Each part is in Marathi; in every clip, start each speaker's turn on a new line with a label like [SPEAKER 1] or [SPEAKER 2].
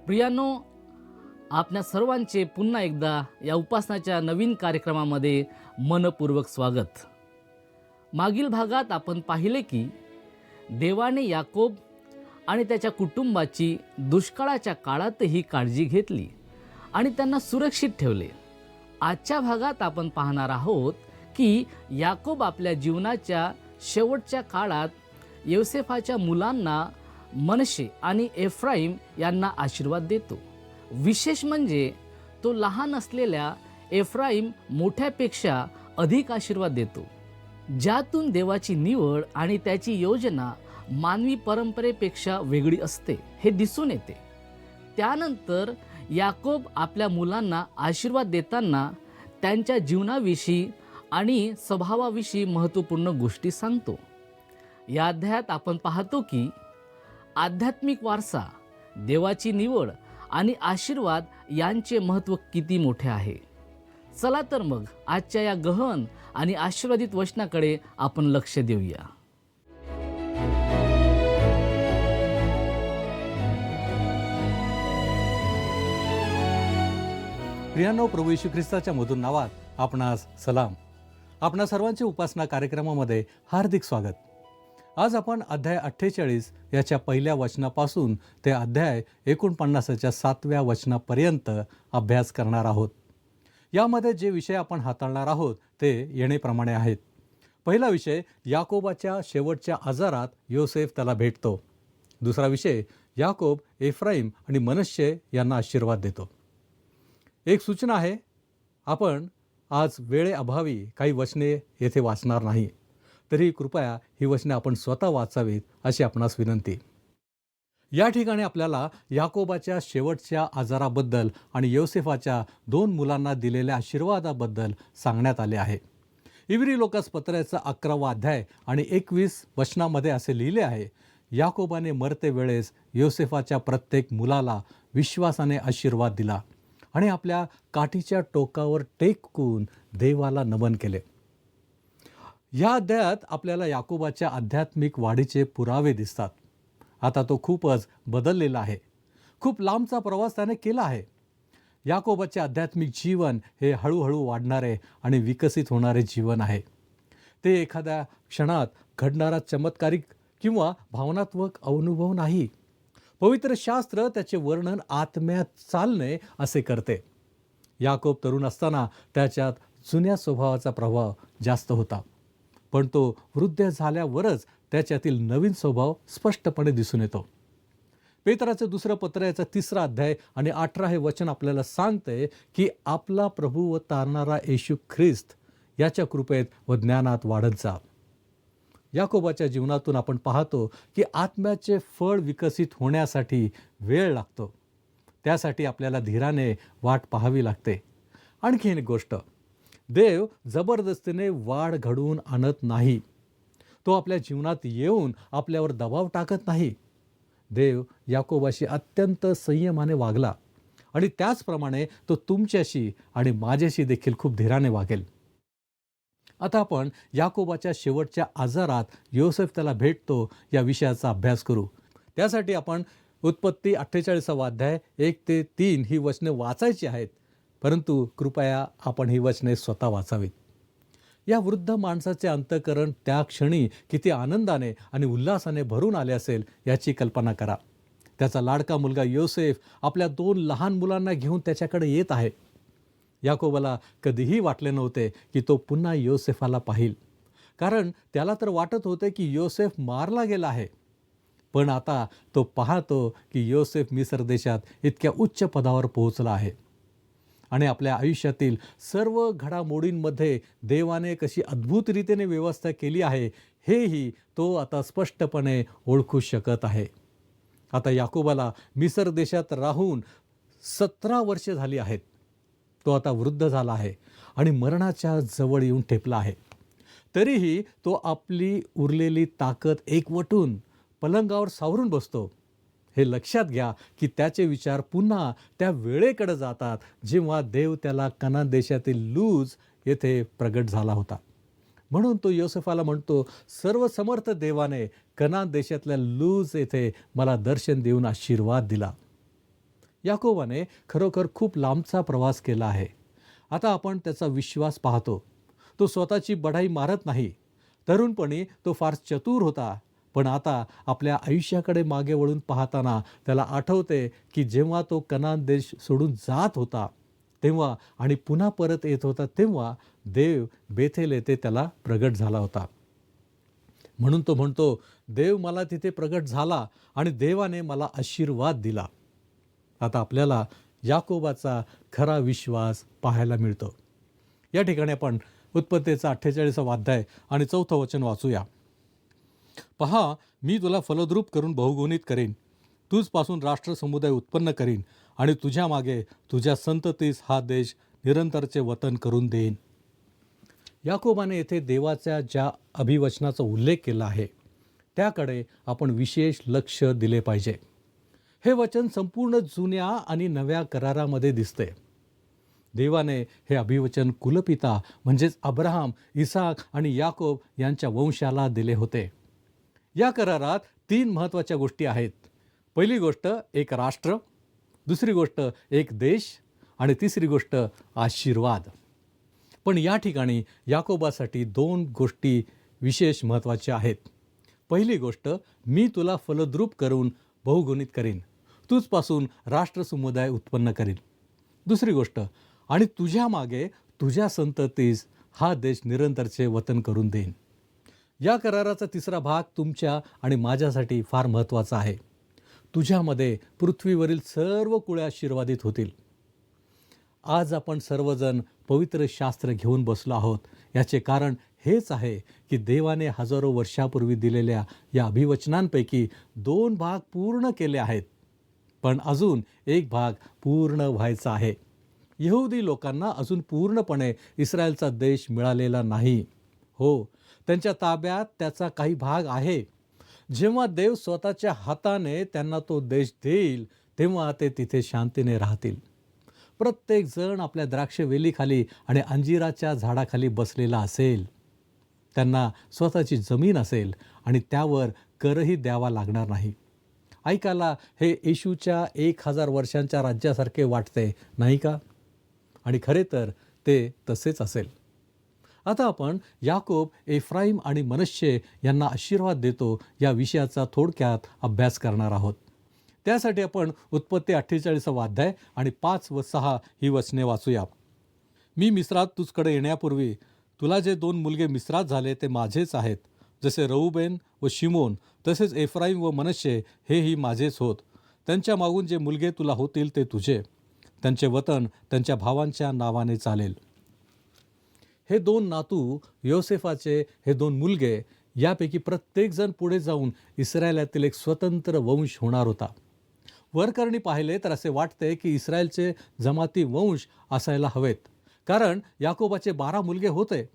[SPEAKER 1] प्रियानो, आपल्या सर्वांचे पुन्हा एकदा या उपासनाच्या नवीन कार्यक्रमामध्ये मनपूर्वक स्वागत. मागील भागात आपण पाहिले की देवाने याकोब आणि त्याच्या कुटुंबाची दुष्काळाच्या काळातही काळजी घेतली आणि त्यांना सुरक्षित ठेवले. आजच्या भागात आपण पाहणार आहोत की याकोब आपल्या जीवनाच्या शेवटच्या काळात योसेफाच्या मुलांना मनशे आणि एफ्राईम यांना आशीर्वाद देतो. विशेष म्हणजे तो लहान असलेल्या एफ्राईम मोठ्यापेक्षा अधिक आशीर्वाद देतो, ज्यातून देवाची निवड आणि त्याची योजना मानवी परंपरेपेक्षा वेगळी असते हे दिसून येते. त्यानंतर याकोब आपल्या मुलांना आशीर्वाद देताना त्यांच्या जीवनाविषयी आणि स्वभावाविषयी महत्त्वपूर्ण गोष्टी सांगतो. या अध्यायात आपण पाहतो की आध्यात्मिक वारसा, देवाची निवड आणि आशीर्वाद यांचे महत्त्व किती मोठे आहे. चला तर मग आजच्या या गहन आणि आशीर्वादित वचनाकडे आपण लक्ष देऊया.
[SPEAKER 2] प्रियांनो, प्रभू येशू ख्रिस्ताच्या मधुर नावात आपणास सलाम. आपणा सर्वांचे उपासना कार्यक्रमामध्ये हार्दिक स्वागत. आज आपण अध्याय 48 याच्या पहिल्या वचनापासून ते अध्याय 49च्या 7व्या वचनापर्यंत अभ्यास करणार आहोत. यामध्ये जे विषय आपण हाताळणार आहोत ते येणेप्रमाणे आहेत. पहिला विषय, याकोबाच्या शेवटच्या आजारात योसेफ त्याला भेटतो. दुसरा विषय, याकोब एफ्राईम आणि मनश्शे यांना आशीर्वाद देतो. एक सूचना आहे, आपण आज वेळेअभावी काही वचने येथे वाचणार नाही, तरी कृपया ही वचने आपण स्वतः वाचावीत अशी आपणास विनंती. या ठिकाणी आपल्याला याकोबाच्या शेवटच्या आजाराबद्दल आणि योसेफाच्या 2 मुलांना दिलेल्या आशीर्वादाबद्दल सांगण्यात आले आहे. इब्री लोकास पत्राचा 11वा अध्याय आणि 21 वचनामध्ये असे लिहिले आहे, याकोबाने मरते वेळेस योसेफाच्या प्रत्येक मुलाला विश्वासाने आशीर्वाद दिला आणि आपल्या काठीच्या टोकावर टेकून देवाला नमन केले. या अध्यायात आपल्याला याकोबाच्या आध्यात्मिक वाढीचे पुरावे दिसतात. आता तो खूपच बदललेला आहे. खूप लांबचा प्रवास त्याने केला आहे. याकोबाचे आध्यात्मिक जीवन हे हळूहळू वाढणारे आणि विकसित होणारे जीवन आहे. ते एखाद्या क्षणात घडणारा चमत्कारिक किंवा भावनात्मक अनुभव नाही. पवित्र शास्त्र त्याचे वर्णन आत्म्यात चालणे असे करते. याकोब तरुण असताना त्याच्यात जुन्या स्वभावाचा प्रभाव जास्त होता, पण तो वृद्ध झाल्यावरच त्याच्यातील नवीन स्वभाव स्पष्टपणे दिसून येतो. पेत्राचे 2 पत्र याचा 3रा अध्याय आणि 18 हे वचन आपल्याला सांगते की आपला प्रभू व तारणारा येशू ख्रिस्त याच्या कृपेत व ज्ञानात वाढत जा. याकोबाच्या जीवनातून आपण पाहतो की आत्म्याचे फळ विकसित होण्यासाठी वेळ लागतो. त्यासाठी आपल्याला धीराने वाट पाहावी लागते. आणखी एक गोष्ट, देव जबरदस्तीने वाढ घडवून आणत नाही. तो आपल्या जीवनात येऊन आपल्यावर दबाव टाकत नाही. देव याकोबाशी अत्यंत संयमाने वागला आणि त्याचप्रमाणे तो तुमच्याशी आणि माझ्याशी देखील खूप धीराने वागेल. आता आपण याकोबाच्या शेवटच्या आजारात योसेफ त्याला भेटतो या विषयाचा अभ्यास करू. त्यासाठी आपण उत्पत्ती 48वा अध्याय 1 ते 3 ही वचने वाचायची आहेत, परंतु कृपया आपण ही वचने स्वतः वाचावीत. या वृद्ध माणसाचे अंतःकरण त्या क्षणी किती आनंदाने आणि उल्हासाने भरून आले असेल याची कल्पना करा. त्याचा लाडका मुलगा योसेफ आपल्या 2 लहान मुलांना घेऊन त्याच्याकडे येत आहे. याकोबाला कधीही वाटले नव्हते की तो पुन्हा योसेफाला पाहिल, कारण त्याला तर वाटत होते की योसेफ मारला गेला आहे. पण आता तो पाहतो की योसेफ मिस्र देशात इतक्या उच्च पदावर पोहोचला आहे आणि आपल्या आयुष्यातील सर्व घडामोडींमध्ये देवाने कशी अद्भुत रीतीने व्यवस्था केली आहे हेही तो आता स्पष्टपणे ओळखू शकत आहे. आता याकोबाला मिस्र देशात राहून 17 वर्षे झाली आहेत. तो आता वृद्ध झाला आहे आणि मरणाच्या जवळ येऊन ठेपला आहे. तरीही तो आपली उरलेली ताकद एकवटून पलंगावर सावरून बसतो. हे लक्षात घ्या की त्याचे विचार पुन्हा त्या वेळेकडे जातात जेव्हा देव त्याला कनान देशातील लूज येथे प्रगट झाला होता. म्हणून तो योसेफाला म्हणतो, सर्व समर्थ देवाने कनान देशातल्या लूज येथे मला दर्शन देऊन आशीर्वाद दिला. याकोबाने खरोखर खूप लांबचा प्रवास केला आहे. आता आपण त्याचा विश्वास पाहतो. तो स्वतःची बढाई मारत नाही. तरुणपणी तो फार चतुर होता, पण आता आपल्या आयुष्याकडे मागे वळून पाहताना त्याला आठवते की जेव्हा तो कनान देश सोडून जात होता तेव्हा आणि पुन्हा परत येत होता तेव्हा देव बेथेल येथे त्याला प्रगट झाला होता. म्हणून तो म्हणतो, देव मला तिथे प्रगट झाला आणि देवाने मला आशीर्वाद दिला. आता आपल्याला याकोबाचा खरा विश्वास पाहायला मिळतो. या ठिकाणी आपण उत्पत्तीचा 48वा अध्याय आणि 4थं वचन वाचूया. पहा, मी तुला फलद्रूप करून बहुगुणित करीन, तुझपासून राष्ट्र समुदाय उत्पन्न करीन आणि तुझ्या मागे तुझ्या संततीस हा देश निरंतरचे वतन करून देईन. याकोबाने येथे देवाच्या ज्या अभिवचनाचा उल्लेख केला आहे त्याकडे आपण विशेष लक्ष दिले पाहिजे. हे वचन संपूर्ण जुन्या आणि नव्या करारामध्ये दिसते. देवाने हे अभिवचन कुलपिता म्हणजेच अब्राहम, इसाक आणि याकोब यांच्या वंशाला दिले होते. या करारात 3 महत्त्वाच्या गोष्टी आहेत. पहिली गोष्ट एक राष्ट्र, दुसरी गोष्ट एक देश आणि तिसरी गोष्ट आशीर्वाद. पण या ठिकाणी याकोबासाठी 2 गोष्टी विशेष महत्त्वाच्या आहेत. पहिली गोष्ट, मी तुला फलद्रूप करून बहुगुणित करीन, तुझपासून राष्ट्रसमुदाय उत्पन्न करीन. दुसरी गोष्ट, आणि तुझ्या मागे तुझ्या संततीस हा देश निरंतरचे वतन करून देईन. या कराराचा तिसरा भाग तुमच्या आणि माझ्यासाठी फार महत्त्वाचा आहे. तुझ्यामध्ये पृथ्वीवरील सर्व कुळे आशीर्वादित होतील. आज आपण सर्वजण पवित्र शास्त्र घेऊन बसलो आहोत. याचे कारण हेच आहे की देवाने हजारो वर्षापूर्वी दिलेल्या या अभिवचनांपैकी 2 भाग पूर्ण केले आहेत, पण अजून एक भाग पूर्ण व्हायचा आहे. यहुदी लोकांना अजून पूर्णपणे इस्रायलचा देश मिळालेला नाही. हो, त्यांच्या ताब्यात त्याचा काही भाग आहे. जेव्हा देव स्वतःच्या हाताने त्यांना तो देश देईल तेव्हा ते तिथे शांतीने राहतील. प्रत्येक जण आपल्या द्राक्षवेलीखाली आणि अंजिराच्या झाडाखाली बसलेला असेल. त्यांना स्वतःची जमीन असेल आणि त्यावर करही द्यावा लागणार नाही. ऐकायला हे येशूच्या 1000 वर्षांच्या राज्यासारखे वाटते, नाही का? आणि खरे तर ते तसेच असेल. आता आपण याकोब, एफ्राईम आणि मनश्शे यांना आशीर्वाद देतो या विषयाचा थोडक्यात अभ्यास करणार आहोत. त्यासाठी आपण उत्पत्ती 48वा अध्याय आणि 5 व 6 ही वचने वाचूया. मी मिस्रात तुझकडे येण्यापूर्वी तुला जे 2 मुलगे मिस्रात झाले ते माझेच आहेत. जसे रऊबेन व शिमोन तसेच एफ्राईम व मनश्शे हेही माझेच होत. त्यांच्या मागून जे मुलगे तुला होतील ते तुझे. त्यांचे वतन त्यांच्या भावांच्या नावाने चालेल. हे 2 नातू योसेफाचे हे 2 मुलगे यापैकी प्रत्येकजण पुढे जाऊन इस्रायलातील एक स्वतंत्र वंश होणार होता. वरकरणी पाहिले तर असे वाटते की इस्रायलचे जमाती वंश असायला हवेत, कारण याकोबाचे 12 मुलगे होते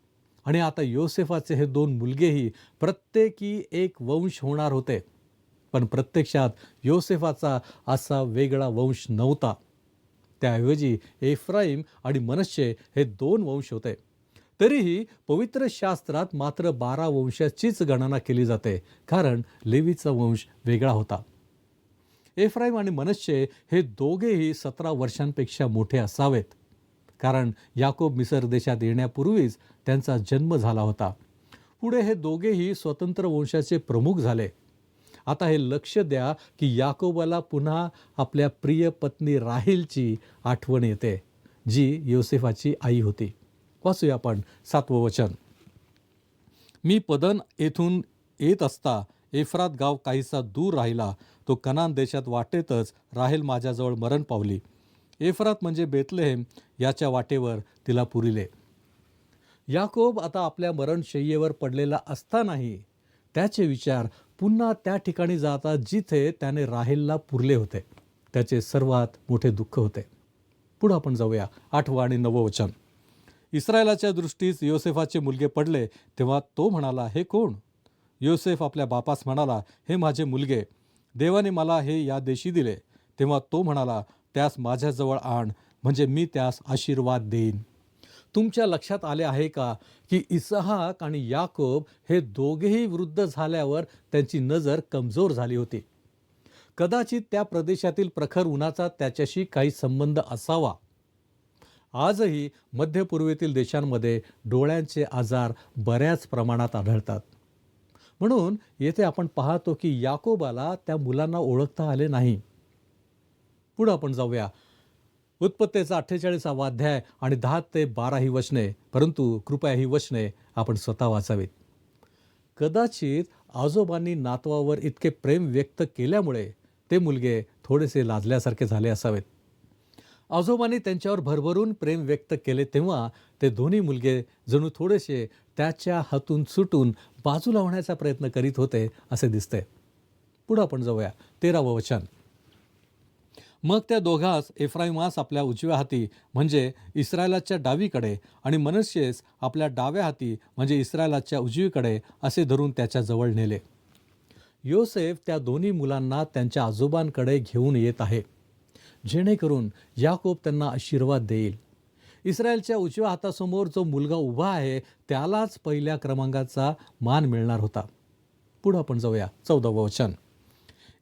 [SPEAKER 2] आणि आता योसेफाचे हे 2 मुलगेही प्रत्येकी एक वंश होणार होते. पण प्रत्यक्षात योसेफाचा असा वेगळा वंश नव्हता. त्याऐवजी एफ्राईम आणि मनश्शे हे 2 वंश होते. तरीही पवित्र शास्त्रात मात्र 12 वंशाचीच गणना केली जाते, कारण लेवीचा वंश वेगळा होता. एफ्राईम आणि मनश्शे हे दोघेही 17 वर्षांपेक्षा मोठे असावेत, कारण याकोब मिसर देशात येण्यापूर्वीच त्यांचा जन्म झाला होता. पुढे हे दोघेही स्वतंत्र वंशाचे प्रमुख झाले. आता हे लक्ष द्या की याकोबाला पुन्हा आपल्या प्रिय पत्नी राहेलची आठवण येते, जी योसेफाची आई होती. वाचूया आपण 7वं वचन. मी पदन येथून येत असता एफ्रात गाव काहीसा दूर राहिला. तो कनान देशात वाटेतच राहेल माझ्याजवळ मरण पावली. एफ्रात म्हणजे बेतलेहेम याच्या वाटेवर तिला पुरिले. याकोब आता आपल्या मरणशय्येवर पडलेला असतानाही त्याचे विचार पुन्हा त्या ठिकाणी जातात जिथे त्याने राहेलला पुरले होते. त्याचे सर्वात मोठे दुःख होते. पुढे आपण जाऊया 8वं आणि 9वं वचन. इस्रायलाच्या दृष्टीस योसेफाचे मुलगे पडले तेव्हा तो म्हणाला, हे कोण? योसेफ आपल्या बापास म्हणाला, हे माझे मुलगे, देवाने मला हे या देशी दिले. तेव्हा तो म्हणाला, त्यास माझ्याजवळ आण, म्हणजे मी त्यास आशीर्वाद देईन. तुमच्या लक्षात आले आहे का की इसहाक आणि याकोब हे दोघेही वृद्ध झाल्यावर त्यांची नजर कमजोर झाली होती. कदाचित त्या प्रदेशातील प्रखर उन्हाचा त्याच्याशी काही संबंध असावा. आजही मध्य पूर्वेतील देशांमध्ये डोळ्यांचे आजार बऱ्याच प्रमाणात आढळतात. म्हणून येथे आपण पाहतो की याकोबाला त्या मुलांना ओळखता आले नाही. पुढे आपण जाऊया. उत्पत्तीचा 48वा अध्याय आणि 10 ते 12 ही वचने, परंतु कृपया ही वचने आपण स्वतः वाचावीत. कदाचित आजोबांनी नातवावर इतके प्रेम व्यक्त केल्यामुळे ते मुलगे थोडेसे लाजल्यासारखे झाले असावेत. आजोबांनी त्यांच्यावर भरभरून प्रेम व्यक्त केले तेव्हा ते दोन्ही मुलगे जणू थोडेसे त्याच्या हातून सुटून बाजूला होण्याचा प्रयत्न करीत होते असे दिसते. पुढे आपण जाऊया. 13वं वचन. मग त्या दोघांस एफ्राईमास आपल्या उजव्या हाती म्हणजे इस्रायलाच्या डावीकडे आणि मनश्शेस आपल्या डाव्या हाती म्हणजे इस्रायलाच्या उजवीकडे असे धरून त्याच्या जवळ नेले. योसेफ त्या दोन्ही मुलांना त्यांच्या आजोबांकडे घेऊन येत आहे, जेणेकरून याकोब त्यांना आशीर्वाद देईल. इस्रायलच्या उजव्या हातासमोर जो मुलगा उभा आहे त्यालाच पहिल्या क्रमांकाचा मान मिळणार होता. पुढे आपण जाऊया. 14वं वचन.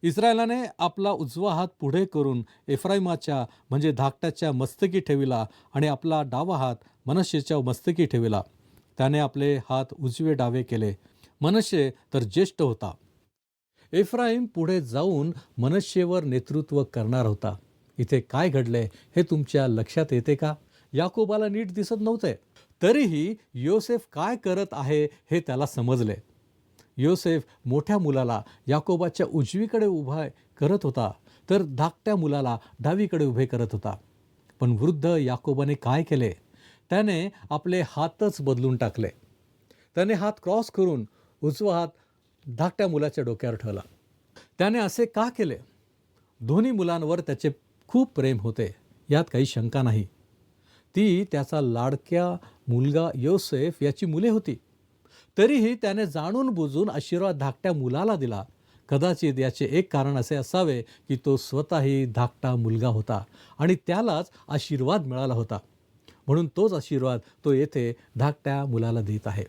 [SPEAKER 2] इस्रायलाने आपला उजवा हात पुढे करून एफ्राईमाच्या म्हणजे धाकट्याच्या मस्तकी ठेविला आणि आपला डावा हात मनश्शेच्या मस्तकी ठेविला. त्याने आपले हात उजवे डावे केले. मनश्शे तर ज्येष्ठ होता. एफ्राईम पुढे जाऊन मनश्शेवर नेतृत्व करणार होता. इथे काय घडले हे तुमच्या लक्षात येते का? याकोबाला नीट दिसत नव्हते, तरीही योसेफ काय करत आहे हे त्याला समजले. योसेफ मोठ्या मुलाला याकोबाच्या उजवीकडे उभा करत होता, तर धाकट्या मुलाला डावीकडे उभे करत होता. पण वृद्ध याकोबाने काय केले? त्याने आपले हातच बदलून टाकले. त्याने हात क्रॉस करून उजवा हात धाकट्या मुलाच्या डोक्यावर ठेवला. त्याने असे का केले? दोन्ही मुलांवर त्याचे खूप प्रेम होते, यात काही शंका नाही. ती त्याचा लाडक्या मुलगा योसेफ याची मुले होती. तरीही त्याने जाणून बुजून आशीर्वाद धाकट्या मुलाला दिला. कदाचित याचे एक कारण असे असावे की तो स्वतःही धाकटा मुलगा होता आणि त्यालाच आशीर्वाद मिळाला होता. म्हणून तोच आशीर्वाद तो येथे धाकट्या मुलाला देत आहे.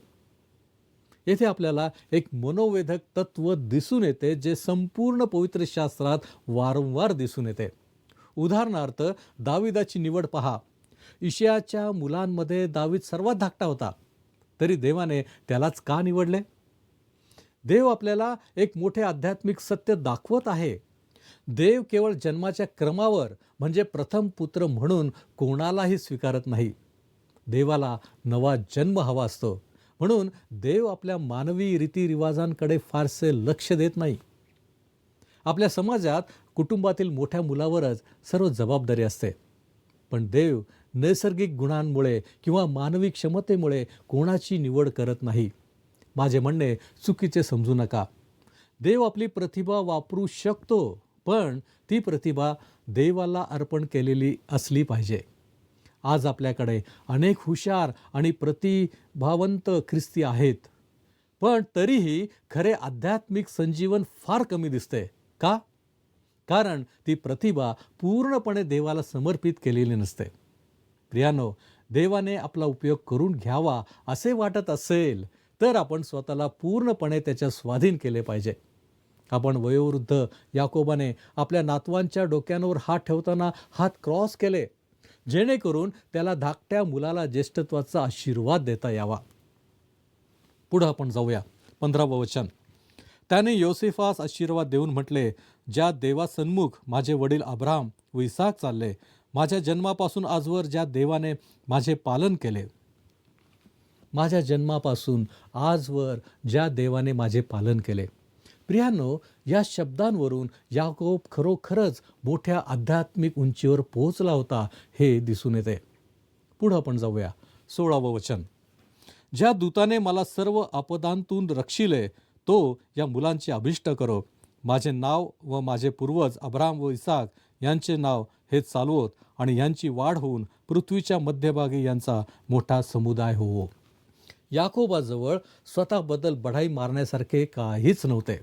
[SPEAKER 2] येथे आपल्याला एक मनोवेधक तत्व दिसून येते, जे संपूर्ण पवित्र शास्त्रात वारंवार दिसून येते. उदाहरणार्थ दाविदाची निवड पहा. इशयाच्या मुलांमध्ये दावीद सर्वात धाकटा होता, तरी देवाने त्यालाच का निवडले? देव आपल्याला एक मोठे आध्यात्मिक सत्य दाखवत आहे. देव केवळ जन्माच्या क्रमावर म्हणजे प्रथम पुत्र म्हणून कोणालाही स्वीकारत नाही. देवाला नवा जन्म हवा असतो. म्हणून देव आपल्या मानवी रीतिरिवाजांकडे फारसे लक्ष देत नाही. आपल्या समाजात कुटुंबातील मोठ्या मुलावरच सर्व जबाबदारी असते. पण देव नैसर्गिक गुणांमुळे किंवा मानवी क्षमतेमुळे कोणाची निवड करत नाही. माझे म्हणणे चुकीचे समजू नका. देव आपली प्रतिभा वापरू शकतो, पण ती प्रतिभा देवाला अर्पण केलेली असली पाहिजे. आज आपल्याकडे अनेक हुशार आणि प्रतिभावंत ख्रिस्ती आहेत, पण तरीही खरे आध्यात्मिक संजीवन फार कमी दिसते. का? कारण ती प्रतिभा पूर्णपणे देवाला समर्पित केलेली नसते. प्रियानो, देवाने आपला उपयोग करून घ्यावा असे वाटत असेल तर आपण स्वतःला पूर्णपणे त्याच्या स्वाधीन केले पाहिजे. आपण वयोवृद्ध याकोबाने आपल्या नातवांच्या डोक्यांवर हात ठेवताना हात क्रॉस केले, जेणेकरून त्याला धाकट्या मुलाला ज्येष्ठत्वाचा आशीर्वाद देता यावा. पुढे आपण जाऊया. 15वं वचन. त्याने योसेफास आशीर्वाद देऊन म्हटले, ज्या देवासन्मुख माझे वडील अब्राहम व इसाक चालले, माझ्या जन्मापासून आजवर ज्या देवाने माझे पालन केले. माझ्या जन्मापासून आजवर ज्या देवाने माझे पालन केले. प्रियांनो, या शब्दांवरून याकोब खरोखरच मोठ्या आध्यात्मिक उंचीवर पोहोचला होता हे दिसून येते. पुढे आपण जाऊया. 16वं वचन. ज्या दूताने मला सर्व आपदांतून रक्षिले, तो या मुलांचे अभिष्ट करो. माझे नाव व माझे पूर्वज अब्राहम व इसाक यांचे नाव हे चालवोत आणि यांची वाढ होऊन पृथ्वीच्या मध्यभागी यांचा मोठा समुदाय होवो. याकोबाजवळ स्वतःबद्दल बढाई मारण्यासारखे काहीच नव्हते.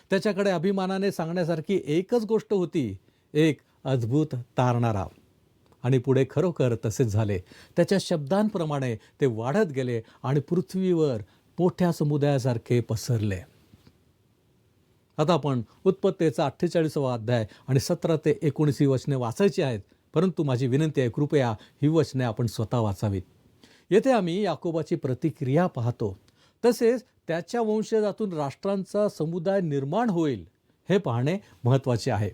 [SPEAKER 2] त्याच्याकडे अभिमानाने सांगण्यासारखी एकच गोष्ट होती, एक अद्भुत तारणारा. आणि पुढे खरोखर तसेच झाले. त्याच्या शब्दांप्रमाणे ते वाढत गेले आणि पृथ्वीवर मोठ्या समुदायासारखे पसरले. आता आपण उत्पत्तीचा 48वा अध्याय आणि 17 ते 19 ही वचने वाचायची आहेत, परंतु माझी विनंती आहे, कृपया ही वचने आपण स्वतः वाचावीत. येथे आम्ही याकोबाची प्रतिक्रिया पाहतो, तसेच त्याच्या वंशजातून राष्ट्रांचा समुदाय निर्माण होईल हे पाहणे महत्त्वाचे आहे.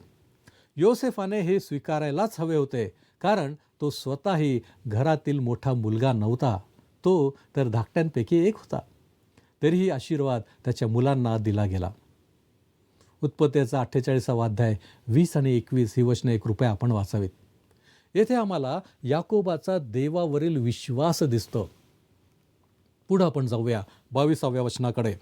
[SPEAKER 2] योसेफाने हे स्वीकारायलाच हवे होते, कारण तो स्वतःही घरातील मोठा मुलगा नव्हता, तो तर धाकट्यांपैकी एक होता. तरीही आशीर्वाद त्याच्या मुलांना दिला गेला. उत्पत्तीचा 48वा अध्याय 20 आणि 21 ही वचने कृपया आपण वाचावीत. येथे आम्हाला याकोबाचा देवावरील विश्वास दिसतो. पुढे आपण जाऊया 22व्या वचनाकडे.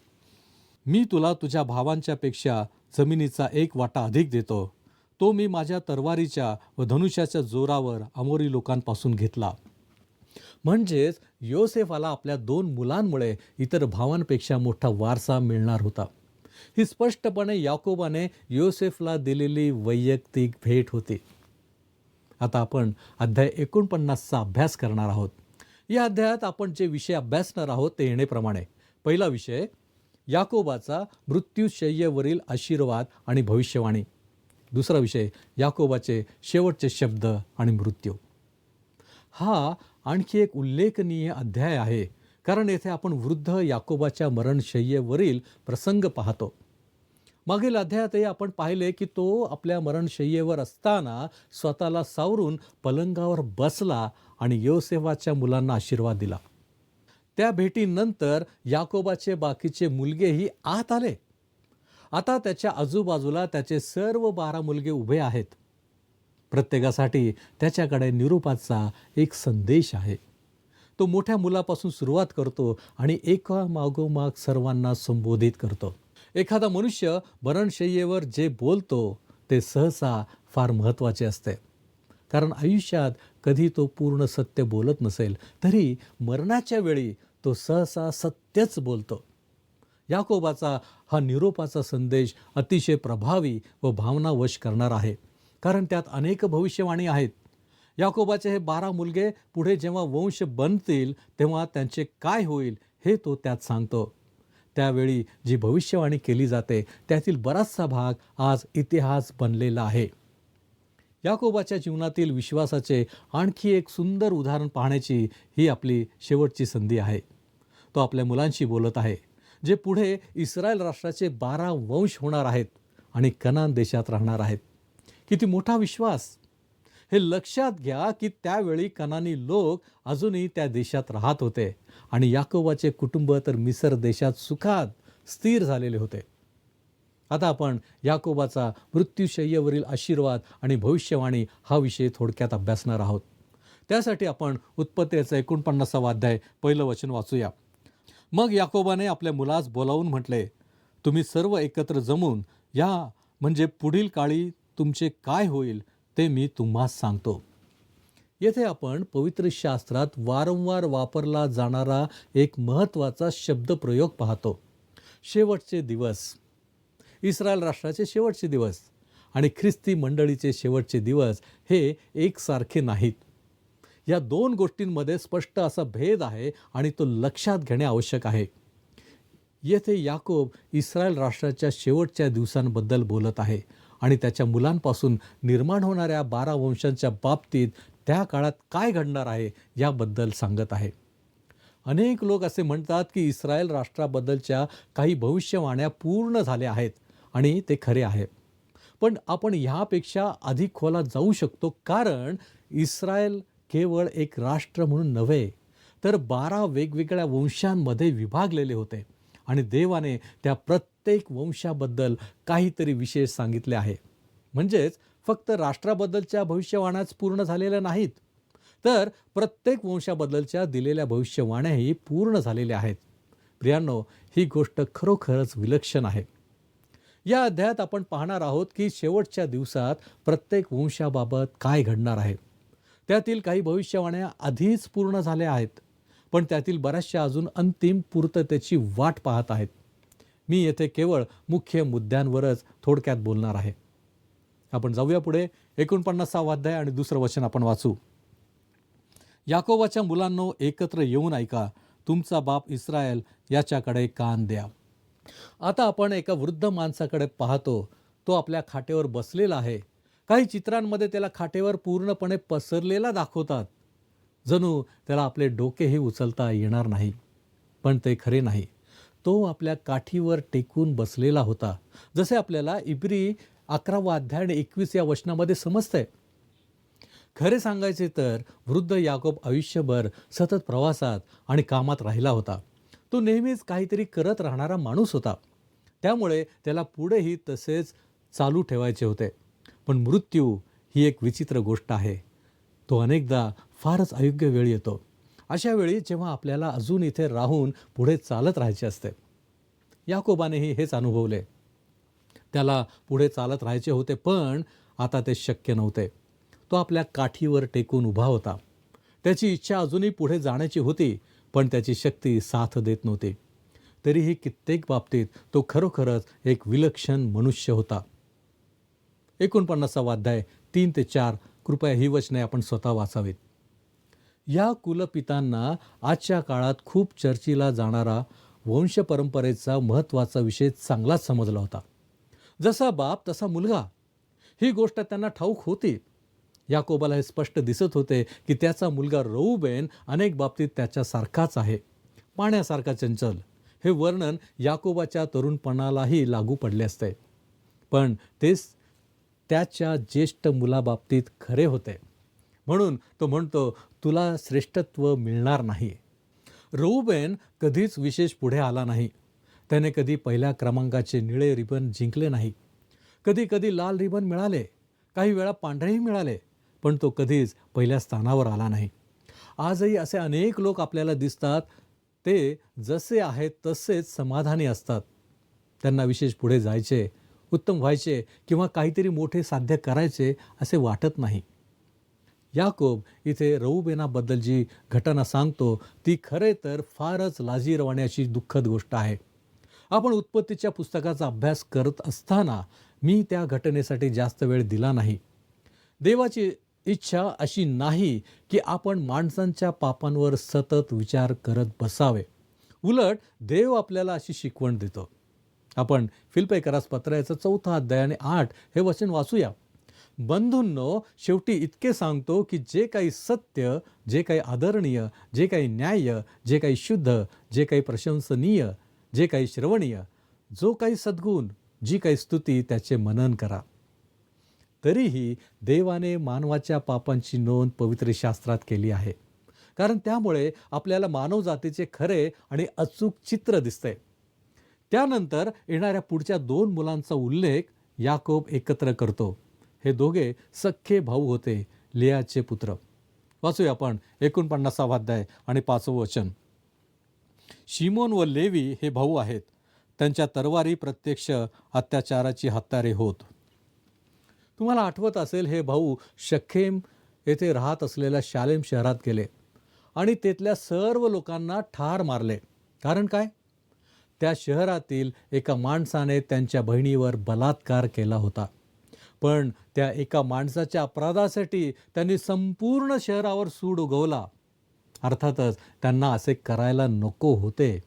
[SPEAKER 2] मी तुला तुझ्या भावांच्या पेक्षा जमिनीचा 1 वाटा अधिक देतो. तो मी माझ्या तरवारीच्या व धनुष्याच्या जोरावर अमोरी लोकांपासून घेतला. म्हणजेच योसेफाला आपल्या 2 मुलांमुळे इतर भावांपेक्षा मोठा वारसा मिळणार होता. ही स्पष्टपणे याकोबाने योसेफला दिलेली वैयक्तिक भेट होती. आता आपण अध्याय 49चा अभ्यास करणार आहोत. या अध्यायात आपण जे विषय अभ्यासणार आहोत ते येणेप्रमाणे. पहिला विषय, याकोबाचा मृत्यूशय्येवरील आशीर्वाद आणि भविष्यवाणी. दुसरा विषय, याकोबाचे शेवटचे शब्द आणि मृत्यू. हा आणखी एक उल्लेखनीय अध्याय आहे, कारण येथे आपण वृद्ध याकोबाच्या मरणशय्येवरील प्रसंग पाहतो. मागील अध्यायातही आपण पाहिले की तो आपल्या मरणशय्येवर असताना स्वतःला सावरून पलंगावर बसला आणि योसेफाच्या मुलांना आशीर्वाद दिला. त्या भेटीनंतर याकोबाचे बाकीचे मुलगेही आत आले. आता त्याच्या आजूबाजूला त्याचे सर्व 12 मुलगे उभे आहेत. प्रत्येकासाठी त्याच्याकडे निरोपाचा एक संदेश आहे. तो मोठ्या मुलापासून सुरुवात करतो आणि एका मागोमाग सर्वांना संबोधित करतो. एखादा मनुष्य मरणशय्येवर जे बोलतो ते सहसा फार महत्त्वाचे असते, कारण आयुष्यात कधी तो पूर्ण सत्य बोलत नसेल तरी मरणाच्या वेळी तो सहसा सत्यच बोलतो. याकोबाचा हा निरोपाचा संदेश अतिशय प्रभावी व भावनावश करणारा आहे, कारण त्यात अनेक भविष्यवाणी आहेत. याकोबाचे हे 12 मुलगे पुढे जेव्हा वंश बनतील तेव्हा त्यांचे काय होईल हे तो त्यात सांगतो. त्यावेळी जी भविष्यवाणी केली जाते त्यातील बराचसा भाग आज इतिहास बनलेला आहे. याकोबाच्या जीवनातील विश्वासाचे आणखी एक सुंदर उदाहरण पाहण्याची ही आपली शेवटची संधी आहे. तो आपल्या मुलांशी बोलत आहे, जे पुढे इस्रायल राष्ट्राचे 12 वंश होणार आहेत आणि कनान देशात राहणार आहेत. किती मोठा विश्वास! हे लक्षात घ्या की त्यावेळी कनानी लोक अजूनही त्या देशात राहत होते आणि याकोबाचे कुटुंब तर मिसर देशात सुखात स्थिर झालेले होते. आता आपण याकोबाचा मृत्यूशय्येवरील आशीर्वाद आणि भविष्यवाणी हा विषय थोडक्यात अभ्यासणार आहोत. त्यासाठी आपण उत्पत्तीचा 49वा अध्याय पहिलं वचन वाचूया. मग याकोबाने आपल्या मुलास बोलावून म्हटले, तुम्ही सर्व एकत्र जमून या, म्हणजे पुढील काळी तुमचे काय होईल ते मी तुम्हास सांगतो. येथे आपण पवित्र शास्त्रात वारंवार वापरला जाणारा एक महत्त्वाचा शब्दप्रयोग पाहतो. शेवटचे दिवस. इस्रायल राष्ट्राचे शेवटचे दिवस आणि ख्रिस्ती मंडळीचे शेवटचे दिवस हे एकसारखे नाहीत. या 2 गोष्टींमध्ये स्पष्ट असा भेद आहे आणि तो लक्षात घेणे आवश्यक आहे. येथे याकोब इस्रायल राष्ट्राच्या शेवटच्या दिवसांबद्दल बोलत आहे आणि त्याच्या मुलांपासून निर्माण होणाऱ्या 12 वंशांच्या बाबतीत त्या काळात काय घडणार आहे याबद्दल सांगत आहे. अनेक लोक असे म्हणतात की इस्रायल राष्ट्राबद्दलच्या काही भविष्यवाण्या पूर्ण झाल्या आहेत आणि ते खरे आहे. पण आपण ह्यापेक्षा अधिक खोलात जाऊ शकतो, कारण इस्रायल केवळ एक राष्ट्र म्हणून नव्हे तर 12 वेगवेगळ्या वंशांमध्ये विभागलेले होते आणि देवाने त्या प्रत्येक वंशाबद्दल काहीतरी विशेष सांगितले आहे. म्हणजेच फक्त राष्ट्राबद्दलच्या भविष्यवाण्याच पूर्ण झालेल्या नाहीत, तर प्रत्येक वंशाबद्दलच्या दिलेल्या भविष्यवाण्याही पूर्ण झालेल्या आहेत. प्रियांनो, ही गोष्ट खरोखरच विलक्षण आहे. या अध्यायात आपण पाहणार आहोत की शेवटच्या दिवसात प्रत्येक वंशाबाबत काय घडणार आहे. त्यातील काही भविष्यवाण्या आधीच पूर्ण झाल्या आहेत, पण त्यातील बऱ्याचशा अजून अंतिम पूर्ततेची वाट पाहत आहेत. मी येथे केवळ मुख्य मुद्द्यांवरच थोडक्यात बोलणार आहे. आपण जाऊया पुढे. 49वा अध्याय आणि 2रं वचन आपण वाचू. याकोबाच्या मुलांनो, एकत्र येऊन ऐका, तुमचा बाप इस्रायल याच्याकडे कान द्या. आता आपण एका वृद्ध माणसाकडे पाहतो. तो आपल्या खाटेवर बसलेला आहे. काही चित्रांमध्ये त्याला खाटेवर पूर्णपणे पसरलेला दाखवतात. जणू त्याला आपले डोकेही उचलता येणार नाही. पण ते खरे नाही. तो आपल्या काठीवर टेकून बसलेला होता. जसे आपल्याला इब्री 11 अध्याय आणि 21 या वचनामध्ये समजतंय. खरे सांगायचे तर वृद्ध याकोब आयुष्यभर सतत प्रवासात आणि कामात राहिला होता. तो नेहमीच काहीतरी करत राहणारा माणूस होता. त्यामुळे त्याला पुढेही तसेच चालू ठेवायचे होते. पण मृत्यू ही एक विचित्र गोष्ट आहे. तो अनेकदा फारच अयोग्य वेळ येतो. अशा वेळी जेव्हा आपल्याला अजून इथे राहून पुढे चालत राहायचे असते. याकोबानेही हेच अनुभवले. त्याला पुढे चालत राहायचे होते, पण आता ते शक्य नव्हते. तो आपल्या काठीवर टेकून उभा होता. त्याची इच्छा अजूनही पुढे जाण्याची होती, पण त्याची शक्ती साथ देत नव्हती. तरीही कित्येक बाबतीत तो खरोखरच एक विलक्षण मनुष्य होता. 49 अध्याय 3 ते 4 कृपया ही वचने आपण स्वतः वाचावीत. या कुलपितांना आजच्या काळात खूप चर्चेला जाणारा वंश परंपरेचा महत्त्वाचा विषय चांगलाच समजला होता. जसा बाप तसा मुलगा ही गोष्ट त्यांना ठाऊक होती. याकोबाला हे स्पष्ट दिसत होते की त्याचा मुलगा रऊबेन अनेक बाबतीत त्याच्यासारखाच आहे, पाण्यासारखा चंचल. हे वर्णन याकोबाच्या तरुणपणालाही लागू पडले असते. पण तेच त्याच्या ज्येष्ठ मुलाबाबतीत खरे होते. म्हणून तो म्हणतो, तुला श्रेष्ठत्व मिळणार नाही. रऊबेन कधीच विशेष पुढे आला नाही. त्याने कधी पहिल्या क्रमांकाचे निळे रिबन जिंकले नाही. कधी कधी लाल रिबन मिळाले, काही वेळा पांढरेही मिळाले, पण तो कधीच पहिल्या स्थानावर आला नाही. आजही असे अनेक लोक आपल्याला दिसतात. ते जसे आहेत तसेच समाधानी असतात. त्यांना विशेष पुढे जायचे, उत्तम व्हायचे किंवा काहीतरी मोठे साध्य करायचे असे वाटत नाही. याकोब इथे रऊबेनाबद्दल जी घटना सांगतो ती खरे तर फारच लाजिरवाण्याची दुःखद गोष्ट आहे. आपण उत्पत्तीच्या पुस्तकाचा अभ्यास करत असताना मी त्या घटनेसाठी जास्त वेळ दिला नाही. देवाची इच्छा अशी नाही की आपण माणसांच्या पापांवर सतत विचार करत बसावे. उलट देव आपल्याला अशी शिकवण देतो. आपण फिलिप्पियरास पत्राचा 4 अध्याय आणि 8 हे वचन वाचूया. बंधूंनो, शेवटी इतके सांगतो की जे काही सत्य, जे काही आदरणीय, जे काही न्याय्य, जे काही शुद्ध, जे काही प्रशंसनीय, जे काही श्रवणीय, जो काही सद्गुण, जी काही स्तुती, त्याचे मनन करा. तरीही देवाने मानवाच्या पापांची नोंद पवित्र शास्त्रात केली आहे, कारण त्यामुळे आपल्याला मानवजातीचे खरे आणि अचूक चित्र दिसते. त्यानंतर येणाऱ्या पुढच्या 2 मुलांचा उल्लेख याकोब एकत्र करतो. हे दोघे सख्खे भाऊ होते, लियाचे पुत्र. वाचूया आपण 49 अध्याय आणि 5 वचन. शिमोन व लेवी हे भाऊ आहेत. त्यांच्या तरवारी प्रत्यक्ष अत्याचाराची हत्यारे होत. तुम्हाला आठवत असेल, हे भाऊ शखेम येथे राहत असलेल्या शालेम शहरात गेले आणि तेथल्या सर्व लोकांना ठार मारले. कारण काय? त्या शहरातील एका माणसाने त्यांच्या बहिणीवर बलात्कार केला होता. पण त्या एका माणसाच्या अपराधासाठी त्यांनी संपूर्ण शहरावर सूड उगवला. अर्थातच त्यांना असे करायला नको होते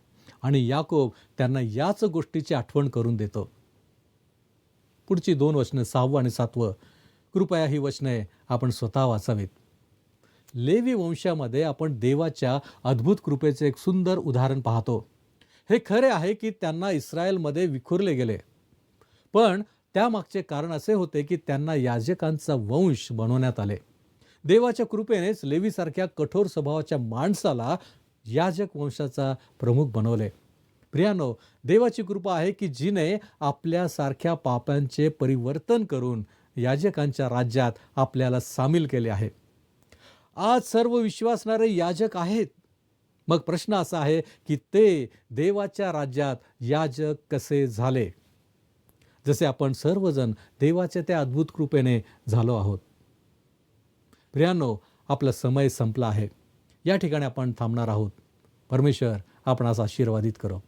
[SPEAKER 2] आणि याकोब त्यांना याच गोष्टीची आठवण करून देतो. पुढची 2 वचने 6 आणि 7 कृपया ही वचने आपण स्वतः वाचावीत. लेवी वंशामध्ये आपण देवाच्या अद्भुत कृपेचे एक सुंदर उदाहरण पाहतो. हे खरे आहे की त्यांना इस्रायलमध्ये विखुरले गेले, पण त्यामागचे कारण असे होते की त्यांना याजकांचा वंश बनवण्यात आले. देवाच्या कृपेनेच लेवीसारख्या कठोर स्वभावाच्या माणसाला याजक वंशाचा प्रमुख बनवले. प्रियानो, देवाची कृपा आहे की जिने आपल्यासारख्या पापांचे परिवर्तन करून याजकांच्या राज्यात आपल्याला सामील केले आहे. आज सर्व विश्वासणारे याजक आहेत. मग प्रश्न असा आहे की ते देवाच्या राज्यात याजक कसे झाले, जसे आपण सर्वजण देवाच्या त्या अद्भुत कृपेने झालो आहोत. प्रियांनो, आपला समय संपला आहे. या ठिकाणी आपण थांबणार आहोत. परमेश्वर आपणास आशीर्वादित करो.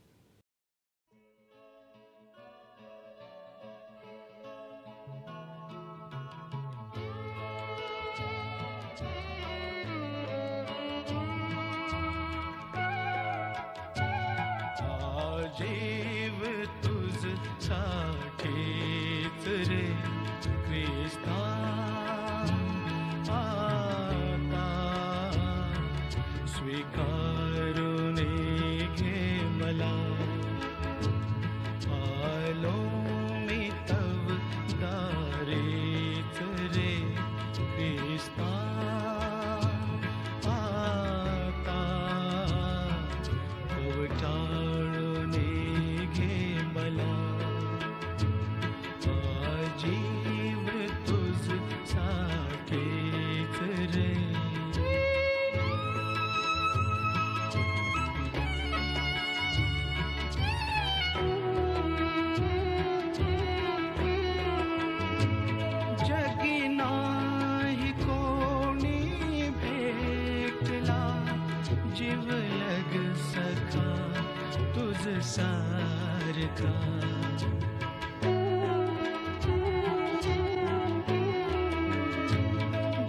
[SPEAKER 3] सारखा.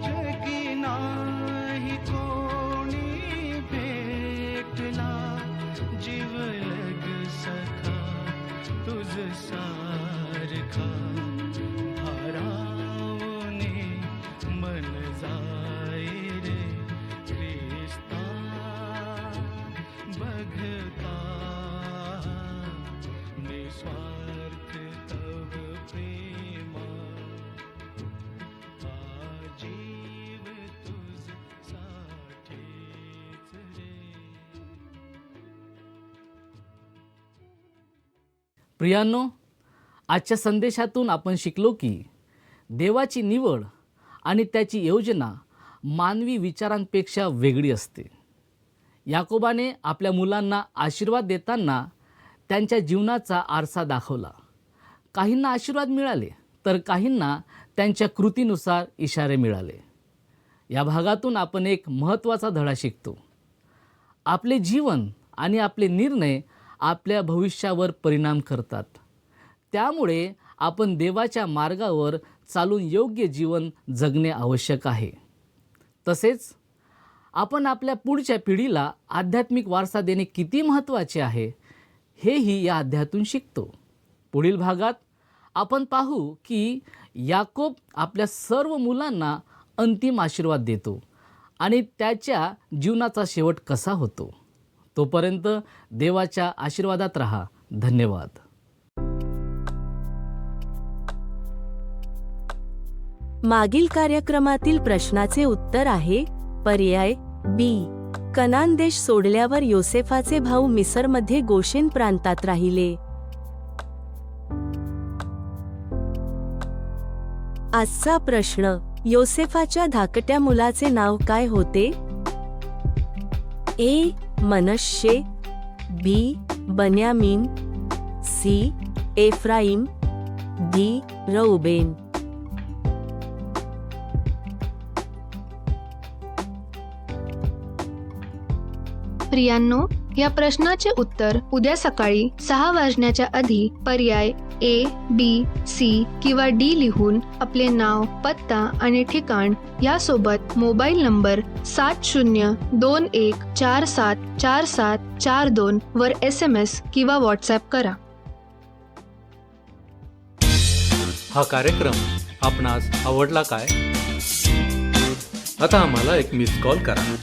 [SPEAKER 3] जगी नाही कोणी भेटला जीवलग सखा तुझ सारखा. भारावणे मन जाय रे ख्रिस्ता बघता निस्वार्थ तव प्रेमा. हा जीव तुझ साठीच रे.
[SPEAKER 1] प्रियांनो, आजच्या संदेशातून आपण शिकलो की देवाची निवड आणि त्याची योजना मानवी विचारांपेक्षा वेगळी असते. याकोबाने आपल्या मुलांना आशीर्वाद देताना त्यांच्या जीवनाचा आरसा दाखवला. काहींना आशीर्वाद मिळाले तर काहींना त्यांच्या कृतीनुसार इशारे मिळाले. या भागातून आपण एक महत्त्वाचा धडा शिकतो. आपले जीवन आणि आपले निर्णय आपल्या भविष्यावर परिणाम करतात. त्यामुळे आपण देवाच्या मार्गावर चालून योग्य जीवन जगणे आवश्यक आहे. तसेच आपण आपल्या पुढच्या पिढीला आध्यात्मिक वारसा देणे किती महत्त्वाचे आहे हेही या अध्यायातून शिकतो. पुढील भागात आपण पाहू की याकोब आपल्या सर्व मुलांना अंतिम आशीर्वाद देतो आणि त्याच्या जीवनाचा शेवट कसा होतो. तोपर्यंत देवाच्या आशीर्वादात राहा. धन्यवाद.
[SPEAKER 4] मागील कार्यक्रमातील प्रश्नाचे उत्तर आहे पर्याय बी. कनान देश सोडल्यावर योसेफाचे भाऊ मिसरमध्ये गोशेन प्रांतात राहिले. आजचा प्रश्न, योसेफाच्या धाकट्या मुलाचे नाव काय होते? ए. Manasseh, B. बन्यामीन, सी. Ephraim, D. रऊबेन.
[SPEAKER 5] प्रियांनो, या प्रश्नाचे उत्तर उद्या सकाळी 6 वाजण्याच्या आधी पर्याय ए, बी, सी किंवा डी लिहून आपले नाव, पत्ता आणि ठिकाण यासोबत मोबाईल नंबर 7021474742 वर SMS किंवा व्हॉट्सॲप करा.
[SPEAKER 2] हा कार्यक्रम आपणास आवडला काय? आता आम्हाला एक मिस कॉल करा.